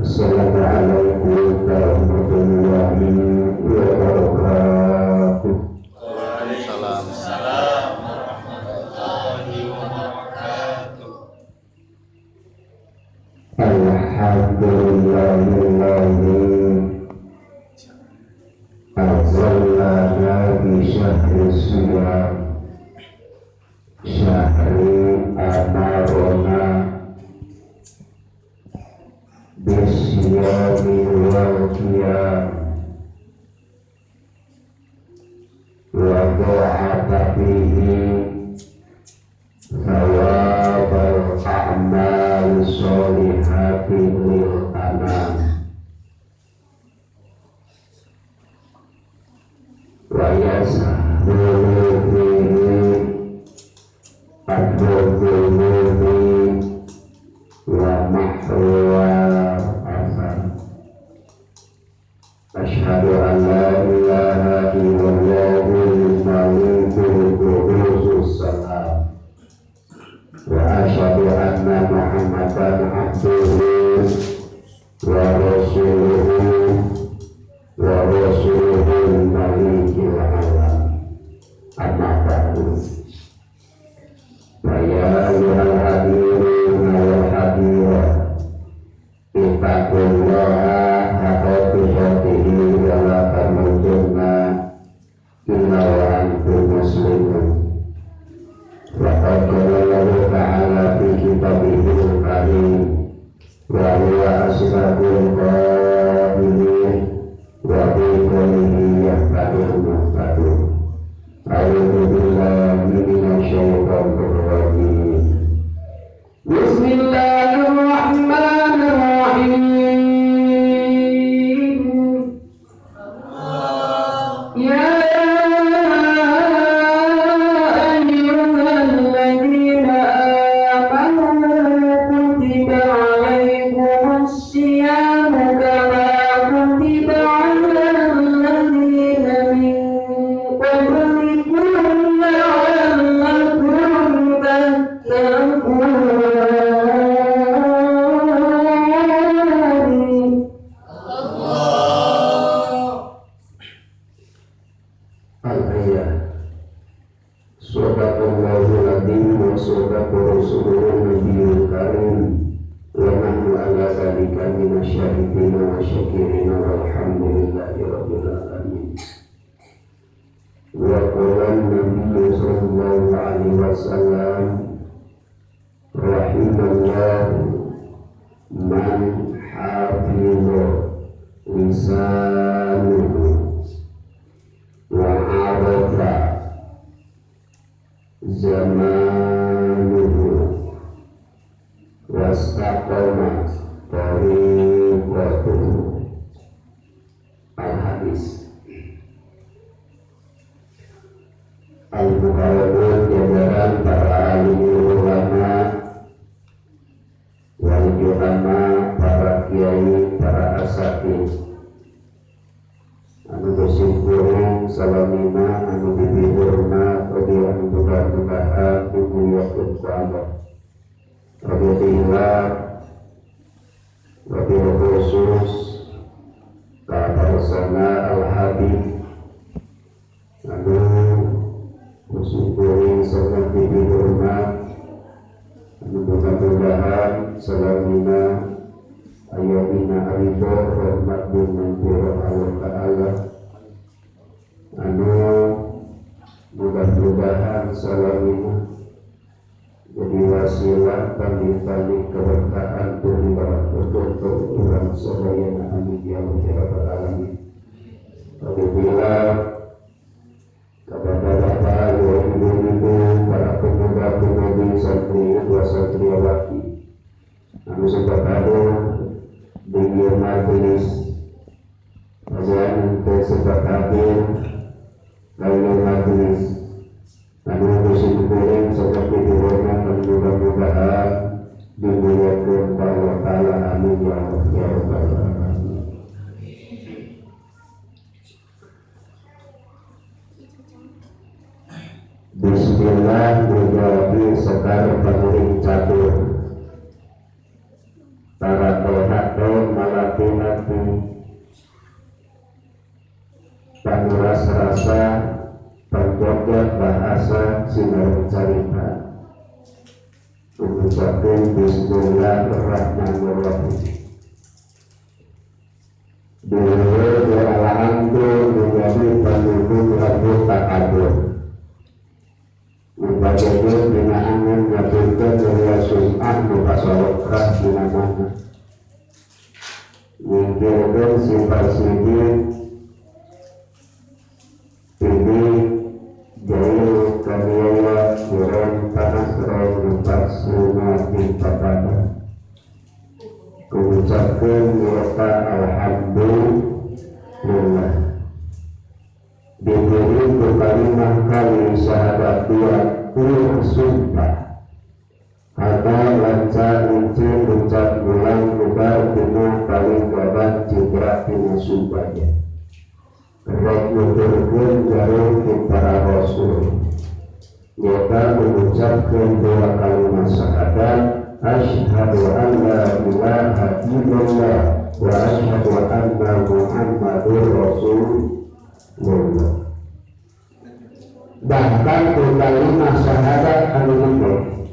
Assalamualaikum warahmatullahi wabarakatuh. Waalaikumsalam warahmatullahi wabarakatuh. Alhamdulillahilladzi anzalna bi syahri siyam syahri amarona bisyami wal qiyam wa du'ata fihi thawabal a'mal sholihati lil anam wa yasahulu fihi ad-dhunubi wa mahwa asam. Asyhadu an la ilaha illallahul malikul qudus salam wa asyhadu anna muhammadan abduhu wa rasuluhul malikil alam. Amma ba'du. Wa ya ayyuhal hadiruna wal hadirat ittaqullaha haqqa tuqatih wa la tamutunna illa wa antum muslimun. Wa qala Allahu ta'ala fi kitabihil karim wa huwa asyraful qailin wa bi qawlihi yahtadil muhtadun. A'udzu billahi minasy syaithanir rajim. Bismillahirrahmanirrahim. Ya ayyuhalladzina amanu kutiba alaikumus syiyamu kama kutiba alal ladzina min qablikum la'allakum tattaqun. Al-ayah. Sadaqallahul adzim wa sadaqa rasuluhun nabiyul karim wa nahnu ala dzalika minasyahidin wa syakirin walhamdulillahi rabbil alamin. Wa qala an-nabiy sallallahu alaihi wasallam rahimallahu man hafiza lisanuhu wa arafa zamanuhu wastaqamat tariqatuhu. Al-hadis. Al-mukarramun jajaran para alim ulama wal ulama, para kiai, para asatidz anu bersyukur salamina anu dibihurna obi anu mudah-mudahan dimuliakeun ku Allah. Alhamdulillah wabil khusus kabarsana al-habib anu bersyukur sangat dibihurna anu mudah-mudahan salamina ayyamina aridho rahmat bin manfirah Allah ta'ala anu mudah-mudahan salamina jadi wasilah tali-tali keberkahan dari barakatuh kebetulan sedayana amin ya rabbal alamin. Apabila kepada bapak ibu ibu para pemuda-pemudi santri dua santriwati anu sebataru dengan majelis azan tersebut hadir dalam majelis anu bersyukur seperti dihormat dan mudah-mudahan dimuliakan Allah Ta'ala. Amin ya rabbal alamin. Bismillah berjawab sekar panuring catur tara tohat malah sinau carita mengucapkan Bismillahirrahmanirrahim. Dulu beralahan itu menjadi penduduk rambut takabur. Membagi binaan menyatukan dari sum'ah buka salokrah binamana. Mengkirkan sifat sidik ini jauh kamiaya kurang panas roh numpak sunat bintabana. Mengucapkan mereka alhamdulillah. Diberi berkalimah kali syahadat dua sumpah. Ada lancar uncin ucap ulang bubar bina kali gabat jibrat bina sumpahnya. Rek nuturkan jarum para rasul. Nyata mengucapkan dua kalimat syahadat. Asyhadu an la ilaha illallah wa asyhadu anna Muhammadur Rasulullah. Bahkan kalimat syahadat anu lembut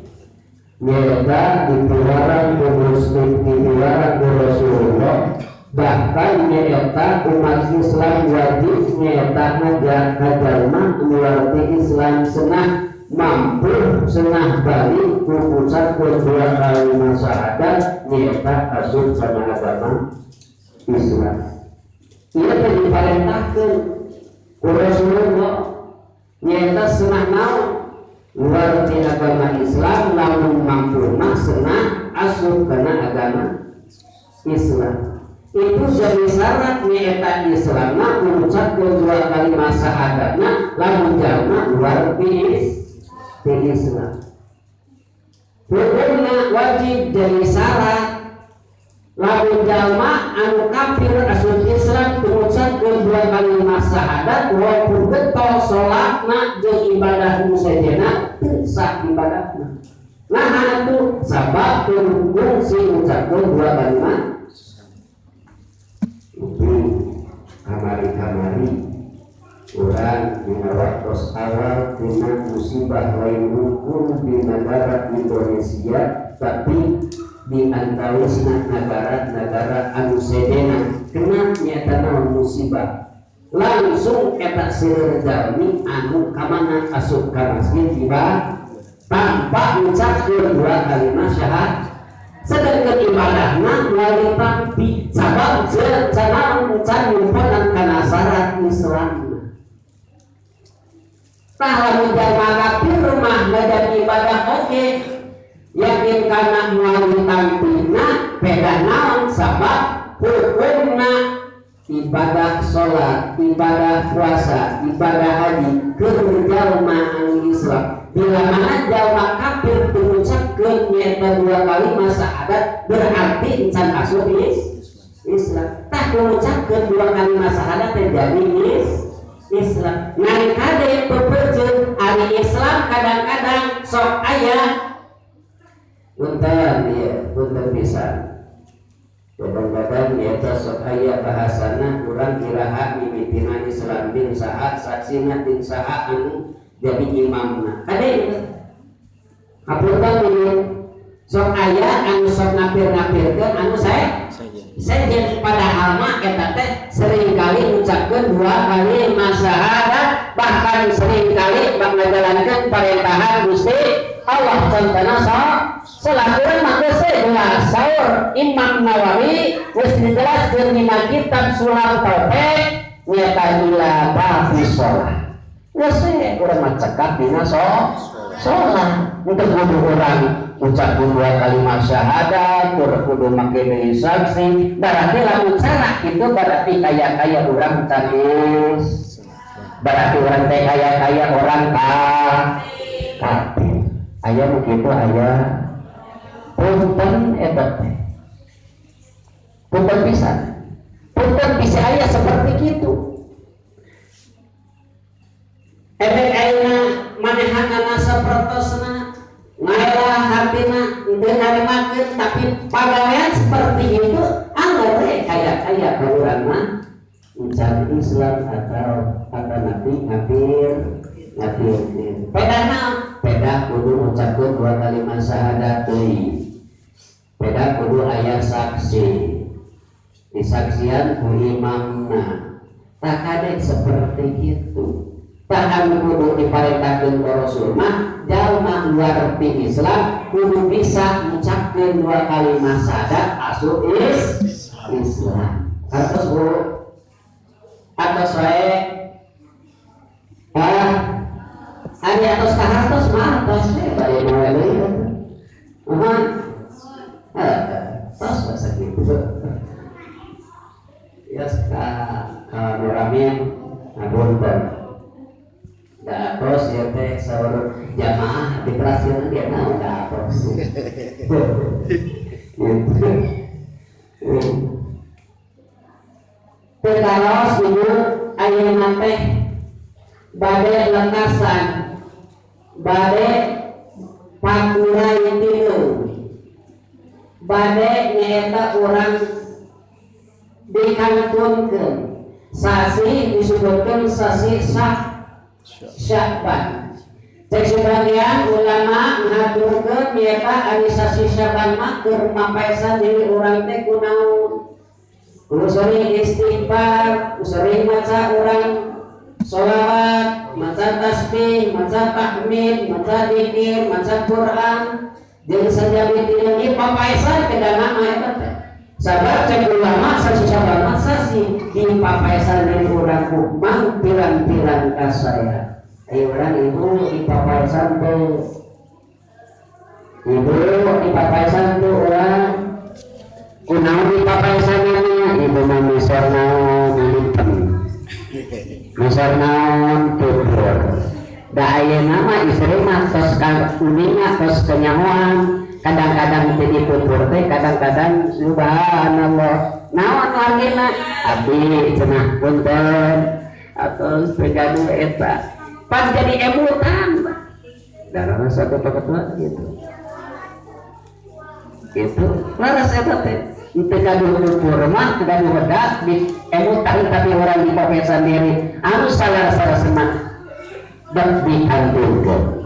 nyata dilarang ku muslim, dilarang ku Rasulullah. Bahkan nyata umat Islam wajib nyata ngajalma mengerti Islam senah mampu senah balik mengucap dua kalimat syahadat nyata asup sama agama Islam. Ia diperintahkan ku Rasulullah nyata senah naon ngerti agama Islam lamun mampu mah senah asup kana agama Islam. Itu jadi syarat nyata Islam nah mengucap dua kalimat syahadatna lamun jalma luar biasa di Islam. Hukumna wajib jadi syarat lamun jalma anu kafir asup Islam mengucap dua kalimat syahadat walaupun betul salatna jeung ibadah musajena teu sah ibadahna. Nah itu sabab hukum si ucapkeun dua kalimat. Itu kamari-kamari orang dina waktos awal dengan musibah lain hukum di negara Indonesia, tapi di antawisna negara-negara anu sedena kena nyata musibah langsung eta seueur jalmi anu kamana asup ka masjid ibadah tanpa ngucapkeun dua kalimat syahadat. Sedangkan ibadahna melalui tampi sabab cara mengucap nyimpenan kana syarat Islam. Tah lamun jalma kafir rumah ngadan ibadah oke, yakin kana melalui tampina beda naon sabab hukumna ibadah salat, ibadah puasa, ibadah haji keur jalma anu Islam. Bila mana jalma kafir mengucapkeun nyata dua kalimat syahadat berarti encan asup Islam. Tah mengucapkeun dua kalimat syahadat terjadi Islam. Ngan kade pepejeun ari Islam kadang-kadang sok aya punten ya, punten pisan. Kadang-kadang nyata sok aya bahasana urang iraha mimitina Islam din saha saksina din saha anu jadi imamna. Kade itu. Hapunten ini sok aya anu sok ngapir-ngapirkeun anu saya padahal mah eta teh sering kali ngucapkeun dua kalimat syahadat, bahkan sering kali menjalankan perintahan Gusti Allah. Contohna salaturun mah geus jelas saur Imam Nawawi geus dijelaskeun dina kitab Sulhul Taufik nyata ila bafi shalah. Geus urang mah cekap dina shalah untuk kudu urang ucap dua kalimat syahadat, kudu make deui saksi. Berarti lamun cara itu berarti kaya orang canis. Berarti orang teh kaya orang kafir. Aya nu kitu aya punten eta teh. Punten pisan. Punten bisa aya seperti kitu. Efek ayeuna manehanana sapertosna ngalah hatina teu narimakeun tapi pagawean seperti itu anggar kaya urang mah mencari Islam atau nabi ngapir pedana peda kudu ngucapkeun 2 kalimat syahadat deui. Peda kudu aya saksi. Disaksian ku imamna. Tak kadek seperti itu. Tahan kudu diparentakeun ku Rasul mah jalma luar ti Islam kudu bisa ngucapkeun 2 kalimat syahadat asup Islam. Atos bu, atos wae, hari atos kahatos mah atos bari mulai deui. Tos bahasa gitu. Ya sekarang Nuramin ngapunten. Da atos ya teh saur jamaah diteraskeun dia naon da atos. Tekalos ibu ayeuna teh bade lekasan bade pakurai tilu bade nyaeta urang dikantunkeun sasi disebutkeun sasi Sya'ban. Cek sebagian ulama ngaturkeun nyaeta ari sasi Sya'ban mah keur mapaesan diri urang teh kunaon. Kudu sering istighfar, sering maca urang sholawat, maca tasbih, maca tahmid, maca dzikir, maca Quran. Jeung sajabi ieu papaesan kedana mah eta teh. Sabab cek ulama sasi Sya'ban mah sasi di papaesan diri urang mah pirang-pirang kasaya. Ayo urang ibu di papaesan teh. Ibu di papaesan teh urang kunaon di papaesanna ibu mah misor naon lipen misor naon tutur da ayeuna mah istri mah tos uninga tos kenyahoan kadang-kadang teu ditutur teh kadang-kadang subhanallah naon wargina abdi cenah punten atos pegaduh eta pas jadi emutan darana satu ketua gitu laras eta teh itu gaduh ukur mah gaduh wedak di emutan tapi orang di papaesan sendiri anu salah-salah semat dan dianturkeun.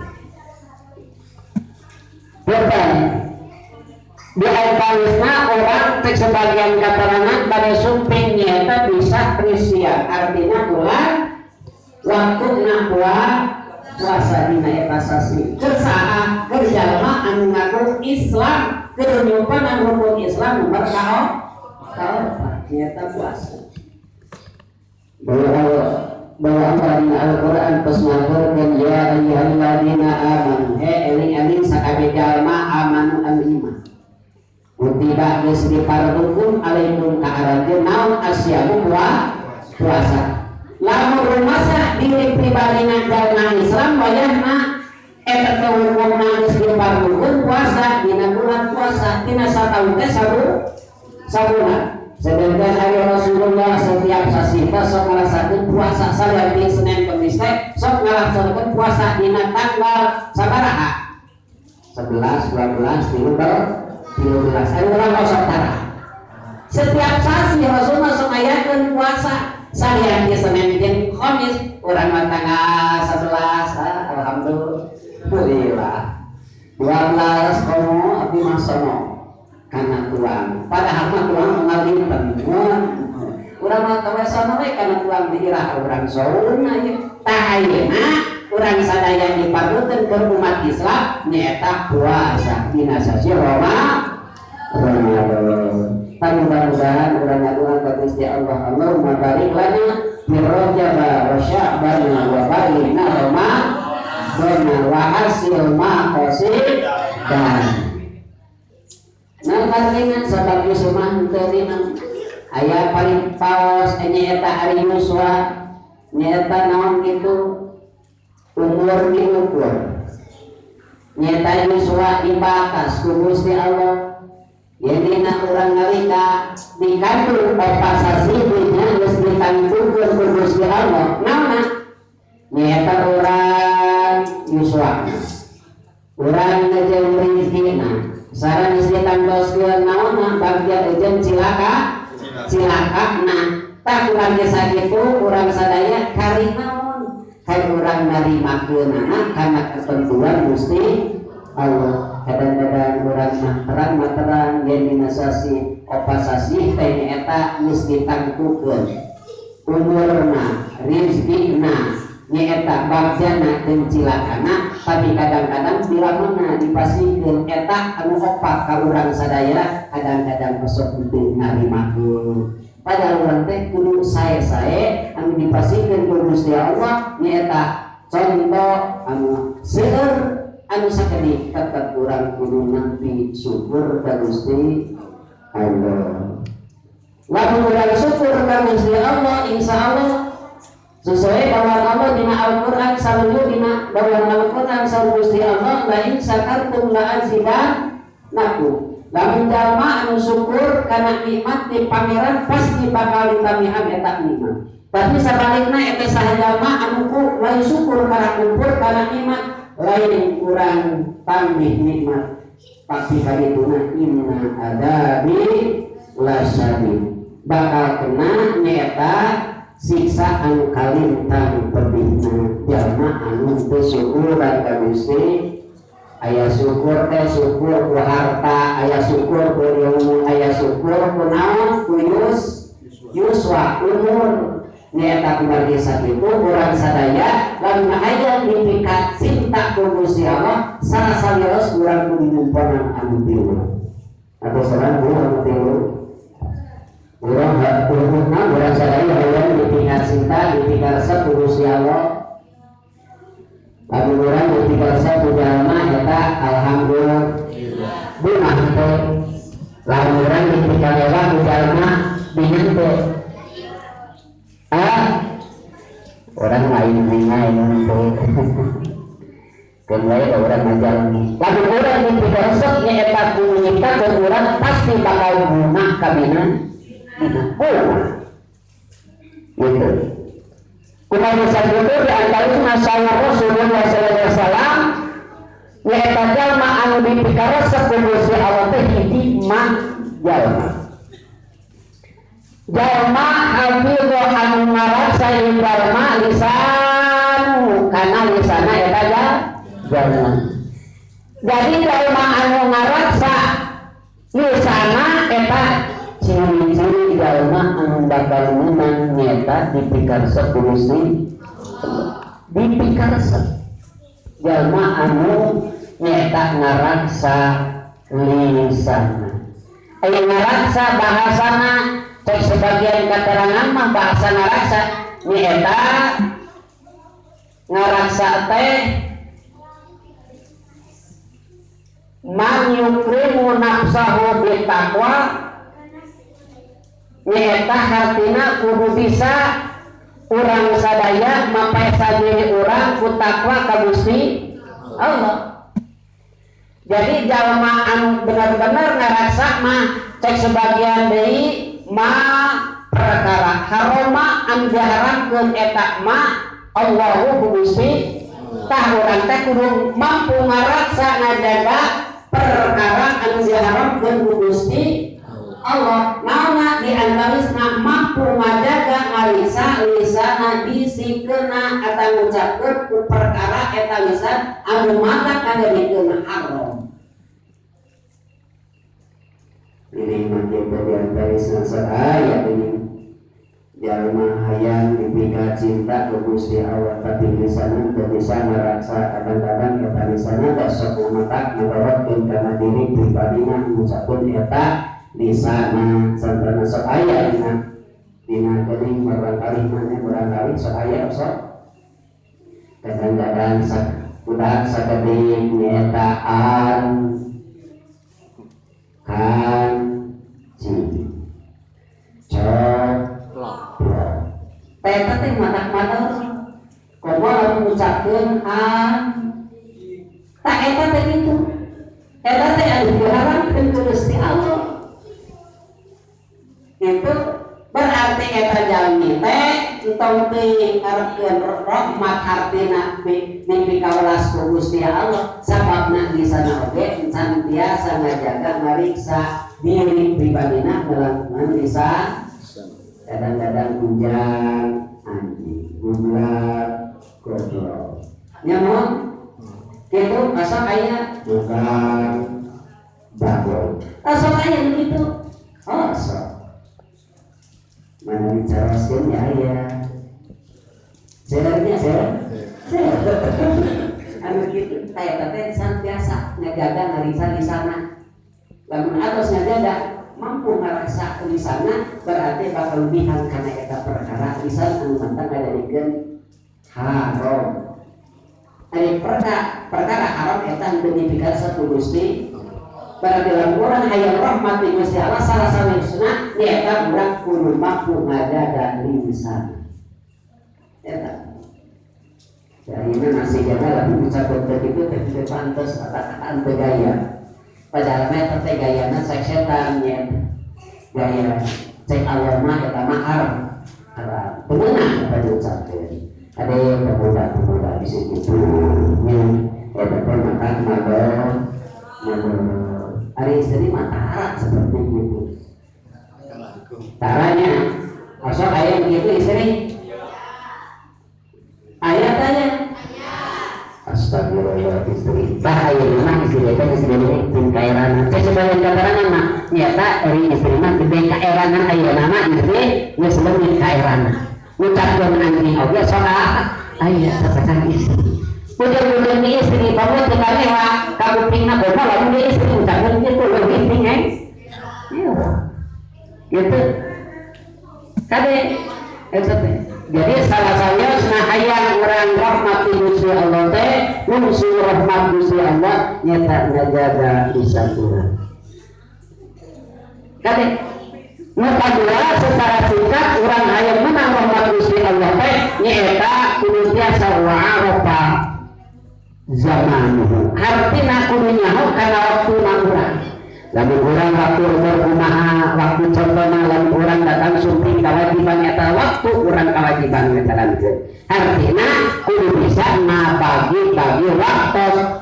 Bukan di antawisna orang cek sebagian keterangan pada sumping nyata bisa krisia artinya bulan waktu puasa dina eta sasi kersaha kerjalma anu ngaku Islam kenyupan rukun Islam nomor kaopat nyata puasa bahwa Al-Quran pas ngaturkeun ya ayyuhalladzina amanu eling-eling sakabeh jalma amanu al-iman kutiba geus dipardukeun alaikum ka aranjeun naon asyamu puasa lamun rumasa diri pribadina jalma Islam wayahna eta teh hukumna geus dipardukeun puasa dina bulan puasa tina sataun teh sabulan sedangkan hari Rasulullah setiap sasi teh sok ngalasakeun puasa salerti Senin Kamis teh sok ngalaksanakeun puasa dina tanggal sabaraha 11 12 13 ari urang sok tara setiap sasi Rasulullah sok ngayakeun puasa salerti Senin jeung Kamis urang mah tanggal 11 alhamdulillah 12 komo abdi mah sono kana tuang padahal mah tuang mengalih temuan urang mah kawesan we kana tuang diirah urang sauna ieu tah ayeuna urang sadaya dipardukeun ke umat Islam nyaeta puasa dina sasi Ramadan. Mudah-mudahan urang ngaduan ka Gusti Allah Allahumma barik lana fi Rajab wa Sya'ban wa bari'na Ramadan wa hasil ma qasidan. Nah kalingan sabab Yusumah teurinang aya paling paos nyaeta ari Yuswa nyaeta naon kitu umur diukur nyaeta Yuswa dibatas ku Gusti Allah yadina urang nalika dikandung opat sasihnya geus ditangtungkeun ku Gusti Allah naonna nyaeta urang Yuswa urang ngejeuh rizkina sareng geus ditangtoskeun naonna bagja ejeun cilaka nah tak urang ge sakitu urang sadaya kari naon kan urang narimakeunana kana ketentuan Gusti Allah. Kadang-kadang urang materan yen dina sasi opasasi teh eta geus ditangtukeun umurna, rizkina, nyaeta bagjana jeung cilakana, tapi kadang-kadang bila mana dipasikeun eta anu opat ka urang sadaya kadang-kadang sok teu narimakeun. Padahal urang teh kudu sae-sae anu dipasikeun ku Gusti Allah nyaeta contoh anu seueur anu sakedik tetep urang kudu nampi syukur ka Gusti Allah. Lamun urang syukur ka Gusti Allah, insyaallah sesuai bawaan Allah dina Al-Qur'an saluju dina bawaan Al-Qur'an saluju Gusti Allah la in sakartum la azidannakum. Lamun jalma anu syukur kana nikmat di pangeran pasti bakal ditamihan eta nikmat. Tapi sabalikna eta saha jalma anu lain syukur kana kumpul kana nikmat lain kurang tambih nikmat. Tapi kadituna inna adabi lasyadid. Bakal kena nyata siksa anu kalintang pedihna jalma anu teu syukur ka Gusti. Aya syukur teh syukur ku harta, aya syukur ku ilmu, aya syukur ku naon ku yuswa umur. Nyata kumaha sakitu urang sadaya lamun aya dipikat cinta ku Gusti Allah sarasalios urang kudu nyimpenan anu tilu. Atau saran anu tilu. Urang urang sadaya aya dipikat cinta, dipikat resep ku Gusti Allah. Lamun urang dipikat resep ku jalma eta alhamdulillah. Bunah teh. Lamun urang dipikat ela ku jalma bingung teh. Orang lain mengai itu kembali orang ngajar lalu orang yang tidak resep nyata menyita ke orang pasti bakal guna kabinan gitu kumaha sakitu di antaranya sayyidina Rasulullah sallallahu alaihi wasallam nyata jalma anu dipikar resep ku Gusti Allah teh hiji mah jalma hafidho anu ngaraksa jalma lisanu kana lisana eta jalma. Jadi jalma anu ngaraksa lisana eta ciri-ciri jalma anu bakal menang nyata dipikarsa ku Gusti. Dipikarsa jalma anu nyata ngaraksa lisana. Aya ngaraksa bahasana cek sebagian keterangan mah bahasa ngaraksa nyata ngaraksa teh man yukrimu nafsahu bitaqwa nyata hartina kudu bisa urang sadaya mapaesa diri urang ku takwa ka Gusti Allah. Jadi jalma anu benar-benar ngaraksa mah cek sebagian deui ma perkara haroma an diharamkeun eta ma Allahu Gusti tah urang teh kudu mampu ngaraksa ngajaga perkara anu diharamkeun ku Gusti Allah. Naonna di antarisna mampu ngajaga ngalisa lisana bisikeuna atawa ngucapkeun ku perkara eta lisan anu mata kadadikeun haram. Ini makin terdiantara sadaya ini jalma hayang dipikat cinta ke Gusti Allah tapi lisanan teu bisa ngaraksa kadang-kadang eta lisanan teh sok mata ngabawakeun kana diri pribadina ngucapkeun eta lisanan santrana sok aya dina geuning barangkali sok aya sok kadang-kadang budak sakedik nyata kan Eta teh mata-mata komo mengucapkeun tak eta teh gitu. Eta teh anu diharamkeun ku Gusti Allah. Itu berarti eta jalmi teh entong teuing ngarepkeun rahmat hartina mimpi kawelas ku Gusti Allah. Sababna di sana oge senantiasa ngajaga ngariksa diri pribadina dalam lisan. Kadang-kadang hujan, anjing, bulan, goblok nyamun gitu asal aya bukan babon asal aya begitu asal mana bicaraskeun ya aya sebenarnya saya anu kitu aya teh santiasa ngajaga ngarisan di sana lamun atos ngajaga mampu ngarasa di sana berarti bakal lebihan karena eta perkara lisan anu mantang ngadadikeun haram. Ari perkara haram eta demikian satu Gusti. Berarti lamun urang hayang rahmat ti Gusti Allah salah sanesna eta urang kudu mampu ngajaga lisan. Eta. Jadi masih jaga lamun ucapan begitu teh pantes kata-kataan teu gaya. Padahal mah teh gayana cek setan nya. Gaya cek Allah mah eta mah haram. Pemenang pada ucapan. Ada pemuda di situ ini ada makan hari istri matahara seperti itu caranya masuk ayam gitu istri ayat aja astagfirullah istri bahaya memang istri itu istri ini tim kairanan saya sebagai kairanan mah nyata dari istri mah gede kairanan ayat nama istri ya sebelum kairanan ucapkan anjing oke soal ayah katakan istri udah di istri kamu tinggal lewat kamu pingna bodoh lalu di istri ucapkan itu lebih tinggi gitu kade itu jadi salah saya hayang orang rahmat Gusti Allah teh musuh rahmat Gusti Allah nyata ngajaga lisan urang kade maka dua secara singkat orang hayang menang rahmat Gusti Allah teh nyaeta kudu tiasa wa'arafa zamanuhu artina kudu nyaho kana waktuna urang lamun urang waktu umur kumaha waktu contohna lamun urang datang sumping kewajiban eta waktu urang kewajiban ngejalakeun artina kudu bisa ngabagi-bagi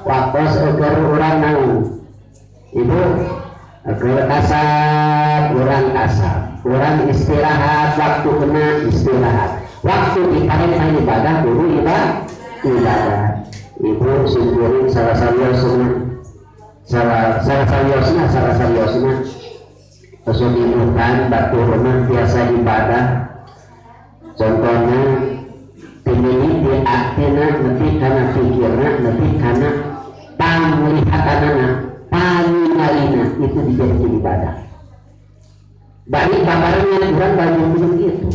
waktos eueur urang naon ibu eueur kasar urang kasar urang istirahat waktu kena istirahat waktu dipanen ibadah kudu ibadah ibu syukurin salah saliosna terus dimukan batu rumah biasa ibadah contohnya ini di akhirnya lebih karena pikirnya lebih karena panglihatanana paningalina itu dijadikan ibadah bagi kabarnya kurang banyak begitu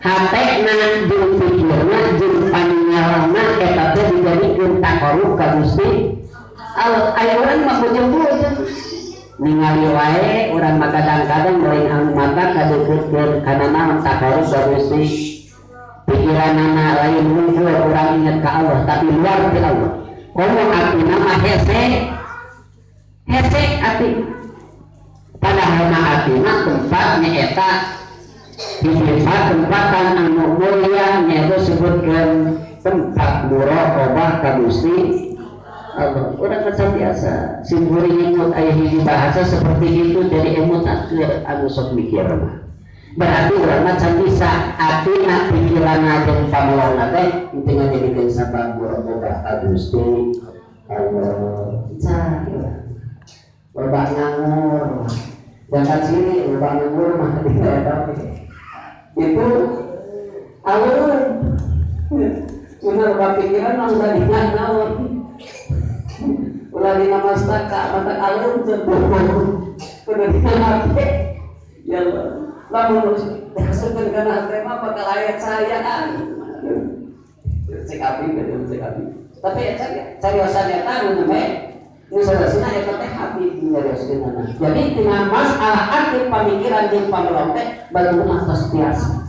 hatekna jeung pikirna jeung paningalna eta teh dijadikeun takarruf ka Gusti Allah aya urang mah bujeng-bujeng ningali wae urang mah kadang-kadang lain anu mata kadeukeutkeun kana naon takarruf ka Gusti pikiranna lain muncul urang inget ka Allah tapi luar ti Allah komo atina mah hese ati padahal mah atina tempatnya eta tempat anu mulia nya disebutkan tempat muraqabah ka Gusti Allah. Urang kan biasa simkuring imut aya hiji bahasa seperti itu dari emut anu sok mikir mah. Berarti urang can bisa atina pikiranna jeung pamulanna teh teu ngajadikeun sabab muraqabah ka Gusti Allah. Loba nganggur. Jangan sini loba nganggur mah di itu alur benar pikiran udah diingat naon udah dinamastaka mata alur udah dinamate ya lamun dasarkan kana tema bakal ayat sayaan cek api tapi ya cariosana eta nu bae nu sadasina eta teh hati nyarioskeunana jadi tina masalah aktif pamikiran jeung pamelong teh baguna atas biasa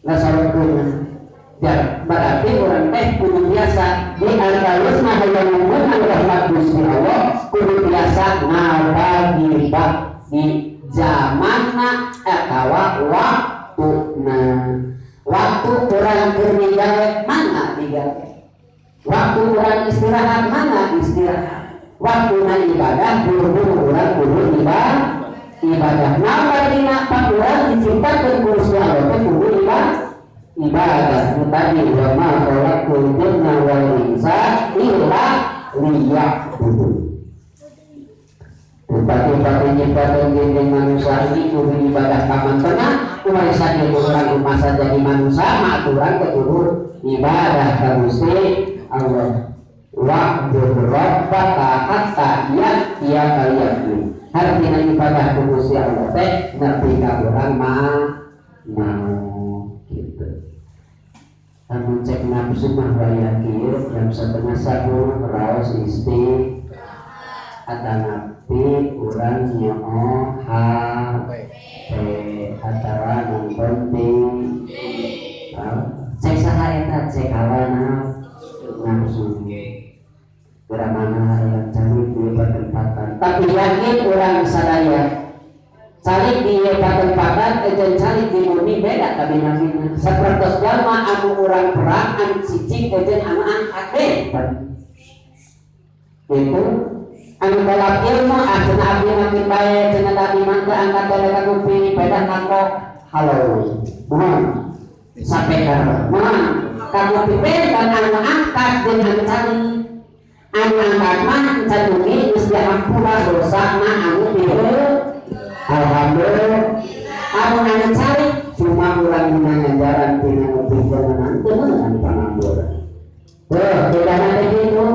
nggak salah guna ya berarti orang teh kudu biasa di antarusna hayang menang rahmat Gusti Allah kudu biasa ngabagi-bagi zamanna atawa waktuna waktu urang keur digawe mana digawe waktu urang istirahat mana istirahat waktuna ibadah buru-buru urang kudu ibadah nama dina pakuran diciptakeun Gusti Allah teh kudu ibadah tadi wa ma khalaqul jinna wal insa illa liya'budun. Bupati-bupati nyiptakeun jeung manusia ini kudu ibadah ka mantena kumaha saja urang masa jadi manusia mah aturan kudu ibadah ka Gusti Allah. Wa'bud rabbaka hatta ya'tiyakal yaqin. Hartina ibadah ka Gusti Allah teh nepi ka urang mah mau gitu. Amun cek nafsu mah waya kieu jam 1:30 raos isti atanapi urang nyoo atara nu penting cek saha eta cek hawana nafsu geramana yang cari di pertempatan tapi yakin urang sadaya cari di pertempatan ejen cari di murni beda tapi namina sapertos jalma anu urang perang anu cicing ejen anu angkat itu anu balap ilmu cenah abdi makin bae cenah tadi mangga angkat ka kuping beda kako halo mohon sampaikan mohon kamu pipen dan anu angkat jeung anu cari anu angkat mah cadungi geus diampura dosana anu dieu alhamdulillah anu cari cuma urang ngajaran tina pipenan teu anu panamburan tuh bedana teh kitu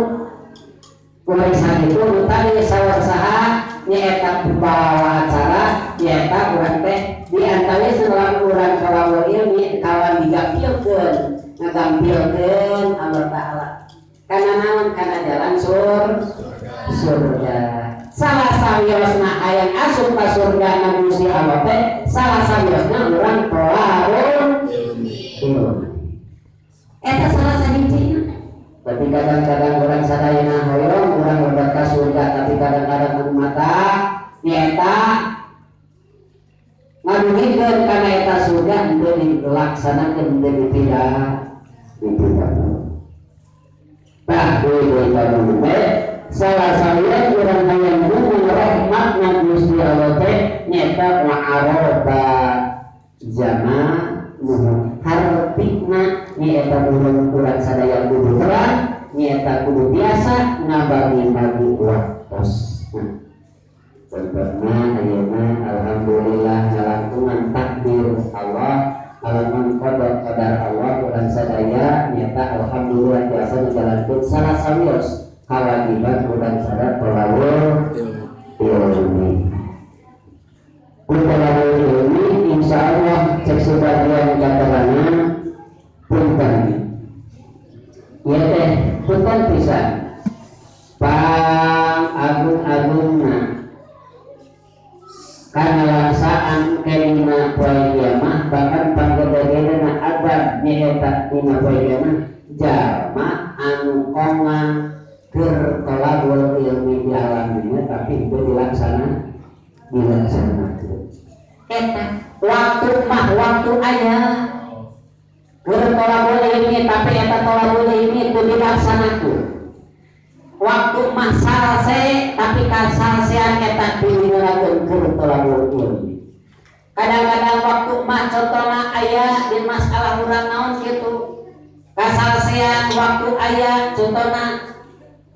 mulai saat itu tadi sawar saha nyaeta bawa acara nyaeta urang teh diantara seorang urang kalawur ilmi kawan digampilkeun ngagampilkeun Allah Ta'ala kana naon kana jalan surga salah sawiosna hayang asup ka surga na Gusti Allah teh salah sawiosna urang kalawur ilmi eta salah sahijina. Tapi kadang-kadang orang sadayana hoyong orang berangkat ka surga tapi kadang-kadang mata nyata ngaduhikeun kana eta surga henteu dilaksanakeun henteu dipindah. Tah deui teh salah sawian urang hayang nuhun rahmatna Gusti Allah teh nyata wa'arada jama nuhun harpikna nyata urang sadaya kudu terang nyata kudu biasa ngabagi-bagi waktos. Contohna ayeuna alhamdulillah ngalantungan takdir Allah alaman qadar Allah urang sadaya nyata alhamdulillah biasa ngajalankeun salah sawios kawajiban urang sadaya tolawur ilmi. Tolawur ilmi insyaallah cek sebagian katarana punten ya teh punten pisan pang agung-agungna kana laksaan kelima poe kiamah bahkan panggede-gedena adab nyaeta dina poe kiamah jalma anu ongan keur tolabul ilmi di alam dunia tapi itu dilaksanakeun eta waktu mah waktu aya keur tolabul ilmi tapi eta tolabul ilmi itu dilaksanakeun waktu mah salse tapi kasalsean eta dilaksanakeun keur tolabul ilmi. Kadang-kadang waktu mah contohna aya di masalah urang naon kitu kasalsean waktu aya contohna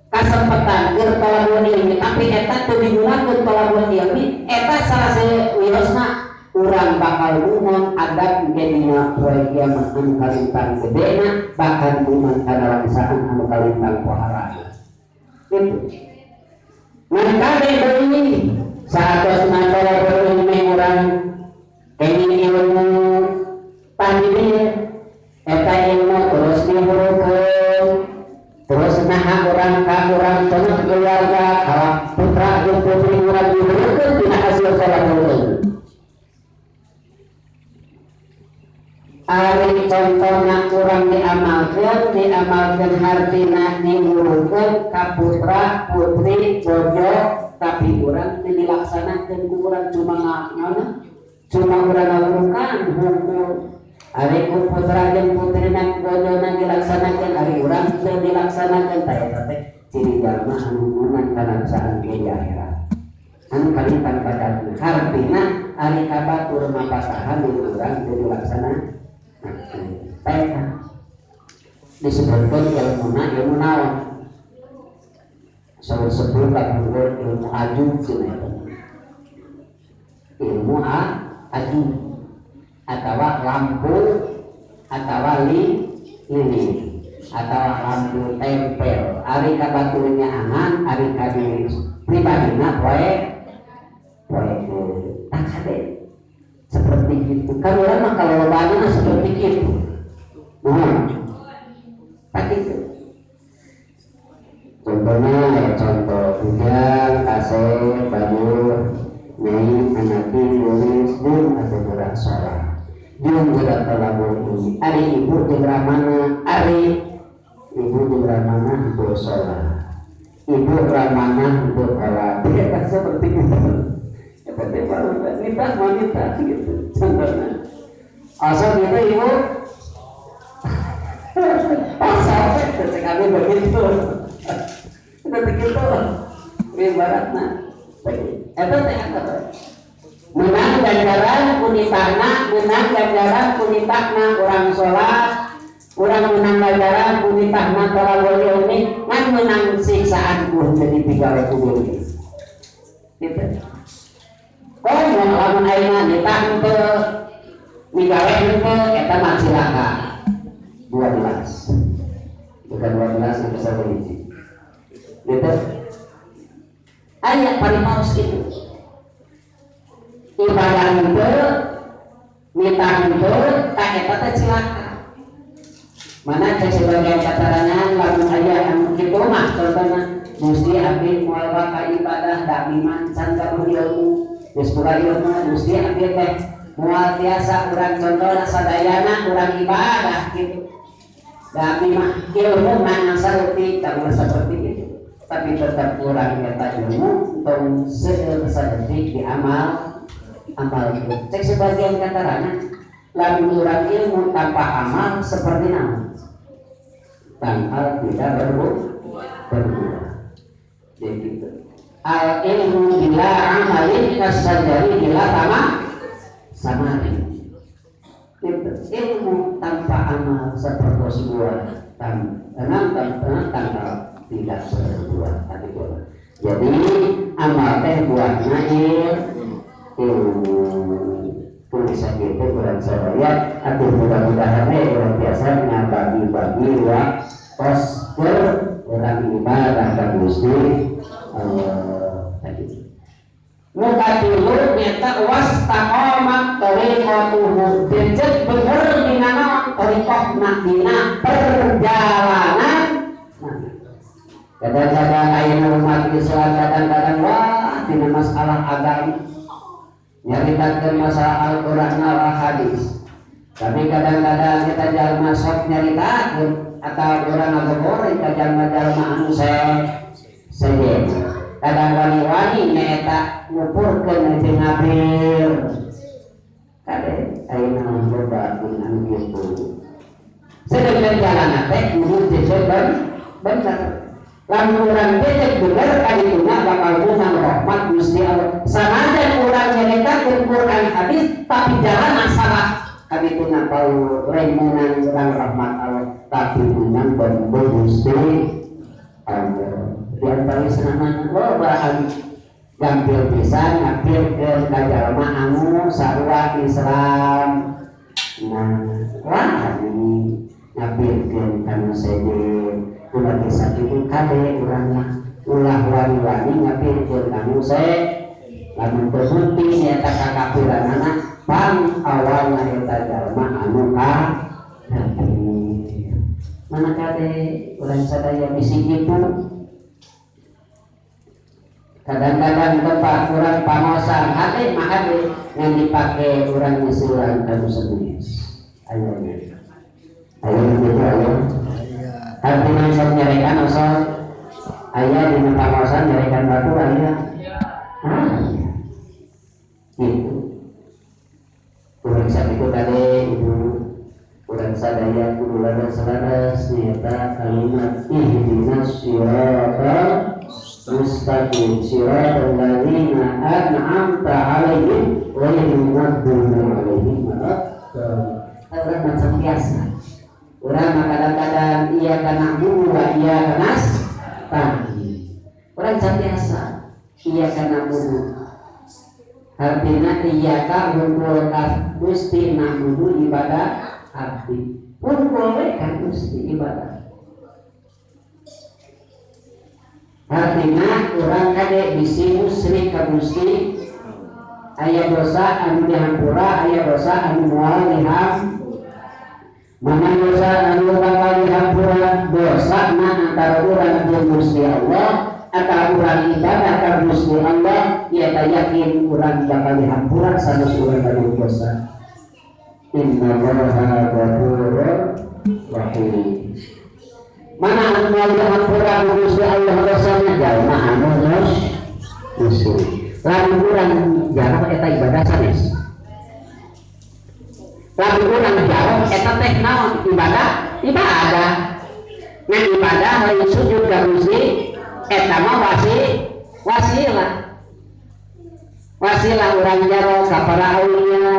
kasempatan keur tolabul ilmi tapi eta teu digunakeun tolabul ilmi eta salah sawiosna urang bakal mumun adab dina poe kiamat anu kalintang gedena bahkan mumun kana laksaan anu kalintang paharana gitu. Mangkade deui saatosna tolabul ilmi urang kenging ilmu pandiri eta ilmu terus dihurukeun terus naha urang ka urang teu keluarga ka putra jeung putri urang dihurukeun dina hasil tolabul ilmi. Ari contohna kurang diamalkeun hartina diurukeun ka putra putri bojo tapi urang teu dilaksanakeun ku urang cuma urang ngawurukan hukum ari ku putra jeung putrina bojona dilaksanakeun ari urang teu dilaksanakeun ta eta teh ciri jalma anu munang kalaksaan di akhirat anu kalintang padatna hartina ari kabatur mapasahan urang teu dilaksanakeun Teka disebutkan ilmu naon sebut ilmu aju ilmu aju atau lampu atau lilin atau lampu tempel ari kabatunya angan ari kadiri pribadina poe tak ada seperti itu kan orang kalau banyak seperti itu tak itu contohnya ya contoh hujan kasih banjir naik anaki nulis dun atau gerak sholat jum gerak telabur ini ari ibu gerak mana ari ibu gerak mana untuk sholat ibu gerak mana untuk sholat tidak seperti itu seperti wanita gitu contohnya asal gitu ibu asal sekali begitu begitu ibaratnya itu menang ganjaran kunitahna orang sholat orang menang ganjaran kunitahna tolawali ini kan menang siksaan pun jadi 3 kubur gitu kok yang lamun aina nitah itu migawe itu eta mah cilaka 12 bukan 12 yang bisa berhenti gitu ayat paling maus itu ibadah itu nitah itu tak eta teh cilaka mana cek sebagian katarangan lamun aya anu kitu mah contohna mesti abdi moal ka ibadah da iman can ka ilmu geus boga ilmu mesti abdi teh moal tiasa urang contohna sadayana urang ibadah kitu da mah ilmu mah saeutik tak seperti itu tapi tetap kurang eta ilmu tong seueur saeutik di amal itu cek sebagian katarangan lamun urang ilmu tanpa amal seperti naon tanpa tidak berbuat jadi al ilmu bila amalin kasajari bila sama ilmu tanpa amal seperti sebuah tanpa tidak berbuat jadi amal teh buatnya ilmu tulis gitu bulan saya atau mudah-mudahan orang biasa bagi-bagi poster orang ibadah dan Gusti tadi muka dulu nyata wastaqamat tariqatuhu dijek bener dina tariqah nak dina perjalanan kadang-kadang ayeuna umat Islam kadang-kadang wah dina masalah agama nyaritakeun masalah Al-Qur'an wa hadis tapi kadang-kadang kita jalma sok nyaritakeun atau orang ngagoreng ka jalma-jalma anu seden kadang wani-wani nyaeta ngupurkeun jeung ngabir kade ayeuna loba anu kitu sedeng jalan teh kudu jejeg bener lamun urang jejeg bener kadituna bakal munang rahmat Gusti Allah sanajan urang nyaritakeun Quran hadis tapi jalan salah kadituna bau remunan urang rahmat Allah tapi munang bambu Gusti Allah di antara senaman bahan gampil pisan ngapilkeun ka jalma anu sarua Islam wah ini ngapilkeun kana sede ulah bisa itu kade urangna ulah wani-wani ngapilkeun kanu lamun terbukti nyata kakafiranana pang awalna eta jalma anu kafir mana kade urang sadaya bisi kitu kadang-kadang tempat kurang pangosan hade mah hade yang dipakai urang Islam kanu sejenis ayo artinya sok nyarekan asal ayah di pangosan nyarekan batu ayah gitu kurang itu tadi itu kurang sadaya kurang selaras nyata kalimat ihdinas siratal mustaqim siratal ladzina an'amta alaihim ghairil maghdubi alaihim waladdallin macam biasa. Orang kadang-kadang iya karena buku iya karena tadi. Orang biasa iya karena buku. Artinya iya kan hukum Gusti namudu ibadah abdi. Pun boleh kan Gusti ibadah. Artinya orang kade bisi musyrik ka Gusti. Aya dosa anu dihampura, aya dosa anu moal diham. Mana dosa anu bakal dihampura dosa na antara urang jeung Gusti Allah atau urang ibadah ka Gusti Allah ieu teh yakin urang bakal dihampura sanes urang anu dosa. Innallaha ghafurur rahim. Mana anu moal dihampura ka Gusti Allah dosana jalma anu musyrik. Lamun urang jarang eta ibadah sanes. Lamun urang jarang eta teh naon ibadah? Nah ibadah lain sujud ka Gusti eta mah wasilah urang jaro ka para aulia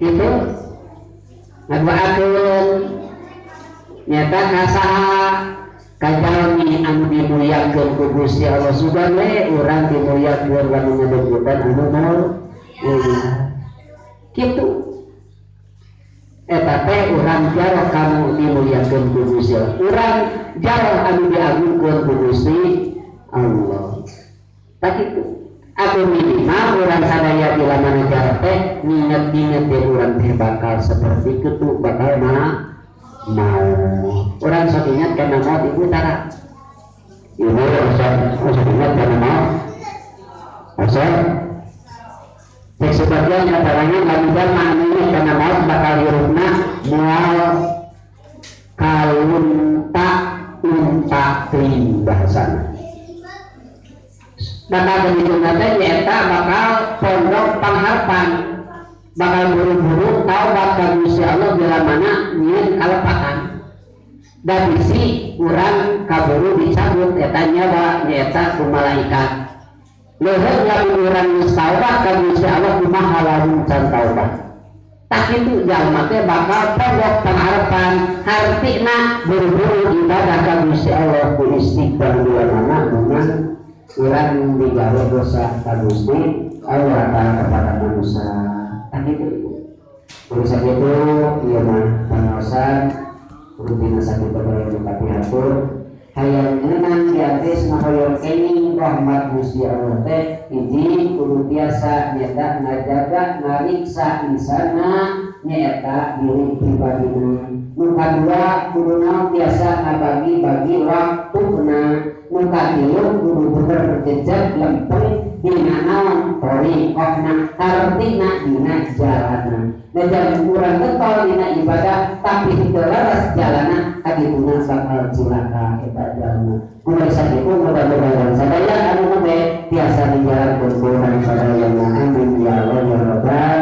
itu ngaduakeun nyata ka saha ka jalmi anu dimuliakeun ku Gusti Allah sugan we urang dimuliakeun lamun ngadebutan anu mulia kitu. Eta teh urang jaro kamu dimuliakeun ku Gusti Allah. Urang jaro anu diagungkeun ku Gusti Allah. Tak itu. Aku minimal urang sadaya bila mana jaro teh nginget-nginget teh urang teh bakal seperti kitu bakal mau. Urang sok ingat kana mau di utara. Ieu sok ingat kana mau. Asal cek sebagian antaranya lamudan maknanya karena maut bakal hirupna mual kalunta untakling bahasana bakal begitu nanti nyata bakal pondok pangharapan bakal buru-buru tahu bakal Gusti Allah bila mana nyen kalepatan dan isi urang kaburu dicabut etanya nyata ku malaikat leher yang urang taubat ka Gusti Allah kumaha lamun can taubat. Tak itu jalma teh bakal pondok pangharapan hartina buru-buru ibadah ka Gusti Allah ku istighfar dua mana dengan urang digawe dosa ka Gusti Allah kepada manusia. Tak itu. Urusan itu ieu mah pengaosan rutin sakit kepada diatur hayang ngeunang di atas mahoyong kening rahmat Gusti Allah teh hiji kudu biasa nyata ngajaga ngariksa insana nyata diri pribadina. Nu kadua kudu naon biasa ngabagi-bagi waktuna. Nu katilu kudu bener jejak lempeng dina naon thoriqahna artina dina jalana. Jangan kurang getol dina ibadah tapi ditelaras jalana kadituna bakal cilaka eta jalma. Mulai sakitu mudah-mudahan sadaya anu mah biasa dijalankeun Tuhan sadaya amin ya Allah ya rabbal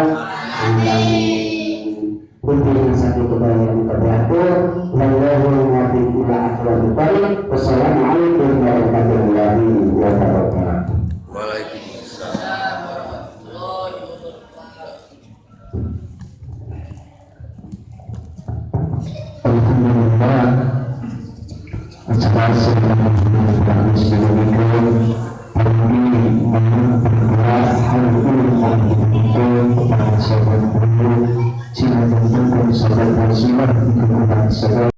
alamin. Kumpul sakitu bae diatur wallahu muwaffiq ila aqwamit thoriq. Wassalamualaikum warahmatullahi wabarakatuh. Waalaikumsalam. Alhamdulillah acara sedang disediakan kami bergerak hari ini kepada sahabat guru silakan sahabat silakan kepada sahabat